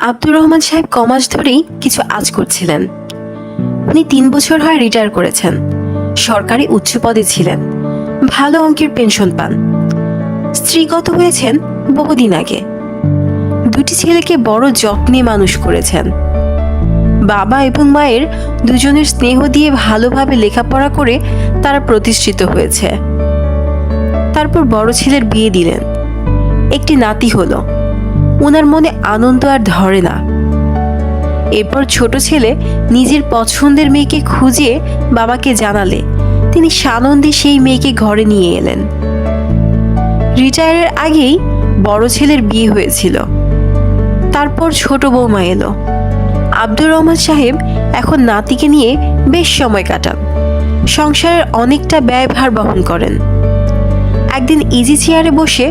আব্দুর রহমান সাহেব কমাস ধরেই কিছু আজ করছিলেন। উনি 3 বছর হয় রিটায়ার করেছেন। সরকারি উচ্চ পদে ছিলেন, ভালো অঙ্কের পেনশন পান। স্ত্রীগত হয়েছেন বহুদিন আগে। 2টি ছেলেকে বড় যত্নে মানুষ করেছেন। বাবা এবং মায়ের দুজনের স্নেহ দিয়ে ভালোভাবে লেখাপড়া করে তারা প্রতিষ্ঠিত হয়েছে। তারপর বড় ছেলের বিয়ে দিলেন, একটি নাতি হলো। ওনার মনে আনন্দ আর ধরে না। এরপর ছোট ছেলে নিজের পছন্দের মেয়েকে খুঁজে বাবাকে জানালে তিনি সানন্দে সেই মেয়েকে ঘরে নিয়ে এলেন। রিটায়ারের আগেই বড় ছেলের বিয়ে হয়েছিল। তারপর ছোট বৌমা এলো। আব্দুর রহমান সাহেব এখন নাতিকে নিয়ে বেশ সময় কাটান। সংসারের অনেকটা ব্যয়ভার বহন করেন। একদিন ইজি চেয়ারে বসে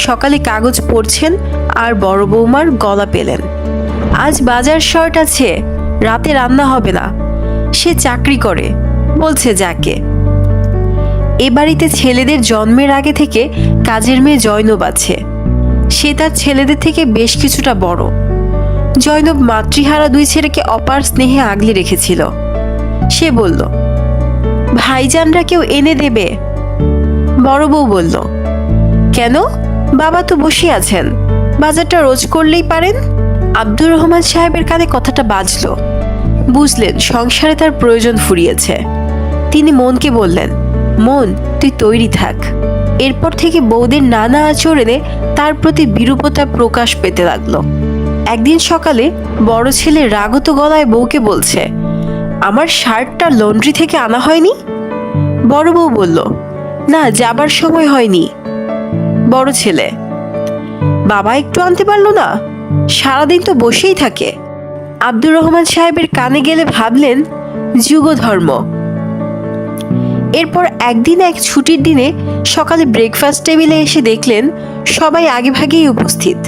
সকালে কাগজ পড়ছেন আর বড় বৌমার গলা পেলেন। আজ বাজার শর্ট আছে, রাতে রান্না হবে না। সে চাকরি করে, বলছে যাকে। এ বাড়িতে ছেলেদের জন্মের আগে থেকে কাজের মেয়ে জয়নব আছে। সে তার ছেলেদের থেকে বেশ কিছুটা বড়। জয়নব মাতৃহারা 2 ছেলেকে অপার স্নেহে আগলে রেখেছিল। সে বলল, ভাইজানরা কেউ এনে দেবে? বড় বউ বলল, কেন, বাবা তো বসে আছেন, বাজারটা রোজ করলেই পারেন। আব্দুর রহমান সাহেবের কানে কথাটা বাজল। বুঝলেন সংসারে তার প্রয়োজন ফুরিয়েছে। তিনি মনকে বললেন, মন তুই তৈরি থাক। এরপর থেকে বউদের নানা আচরণে তার প্রতি বিরূপতা প্রকাশ পেতে লাগলো। একদিন সকালে বড় ছেলে রাগত গলায় বউকে বলছে, আমার শার্টটা লন্ড্রি থেকে আনা হয়নি? বড় বউ বলল, না, যাবার সময় হয়নি। বড় ছেলে, বাবা একটু আনতে পারলো না? সারাদিন তো বসেই থাকে। আব্দুর রহমান সাহেবের কানে গেলে ভাবলেন যুগধর্ম। এরপর একদিন এক ছুটির দিনে সকালে ব্রেকফাস্ট টেবিলে এসে দেখলেন সবাই আগেভাগেই উপস্থিত।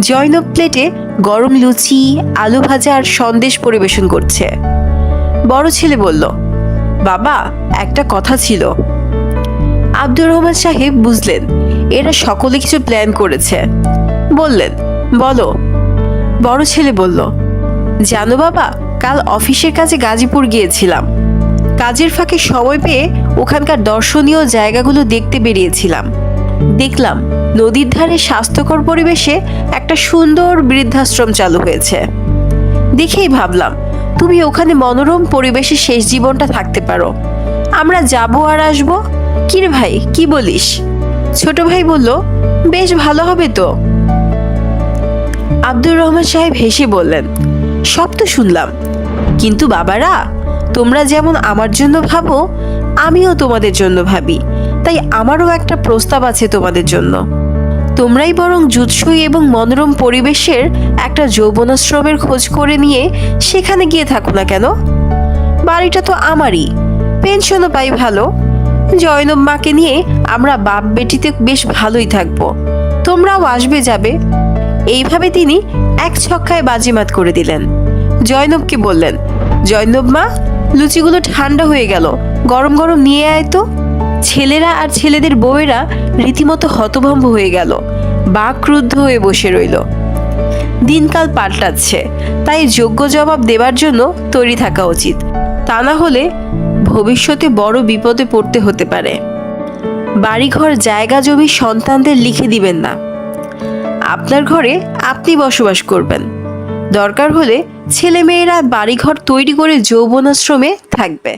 জয়নব প্লেটে গরম লুচি, আলু ভাজা আর সন্দেশ পরিবেশন করছে। বড় ছেলে বলল, বাবা একটা কথা ছিল। আব্দুর রহমান সাহেব বুঝলেন এরা সকলে কিছু প্ল্যান করেছে। বললেন, বলো। বড় ছেলে বলল, জানো বাবা, কাল অফিসের কাজে গাজীপুর গিয়েছিলাম। কাজের ফাঁকে সময় পেয়ে ওখানকার দর্শনীয় জায়গাগুলো দেখতে বেরিয়েছিলাম। দেখলাম নদীর ধারে স্বাস্থ্যকর পরিবেশে একটা সুন্দর বৃদ্ধাশ্রম চালু হয়েছে। দেখেই ভাবলাম তুমি ওখানে মনোরম পরিবেশে শেষ জীবনটা থাকতে পারো। আমরা যাবো আর আসবো। কিরে ভাই, কি বলিস? ছোট ভাই বলল, বেশ ভালো হবে তো। আব্দুর রহমান সাহেব হেসে বললেন, সব তো শুনলাম, কিন্তু বাবারা, তোমরা যেমন আমার জন্য ভাবো আমিও তোমাদের জন্য ভাবি। তাই আমারও একটা প্রস্তাব আছে তোমাদের জন্য। তোমরাই বরং জুৎসই এবং মনোরম পরিবেশের একটা যৌবনাশ্রমের খোঁজ করে নিয়ে সেখানে গিয়ে থাকো না কেন? বাড়িটা তো আমারই, পেনশনও পাই ভালো। জয়নব মাকে নিয়ে আমরা বাপ বেটিতে বেশ ভালোই থাকবো। তোমরাও আসবে যাবে। এইভাবে তিনি এক ছক্কায় বাজিমাত করে দিলেন। জয়নবকে বললেন, জয়নব মা, লুচিগুলো ঠান্ডা হয়ে গেল, গরম গরম নিয়ে আয় তো। ছেলেরা আর ছেলেদের বউয়েরা রীতিমতো হতভম্ব হয়ে গেল, বাক্রুদ্ধ হয়ে বসে রইল। দিনকাল পাল্টাচ্ছে, তাই যোগ্য জবাব দেবার জন্য তৈরি থাকা উচিত। তা না হলে ভবিষ্যতে বড় বিপদে পড়তে হতে পারে। বাড়িঘর জায়গা জমি সন্তানদের লিখে দিবেন না। আপনার ঘরে আপনি বসবাস করবেন। দরকার হলে ছেলেমেয়েরা বাড়িঘর তৈরি করে যৌবনাশ্রমে থাকবে।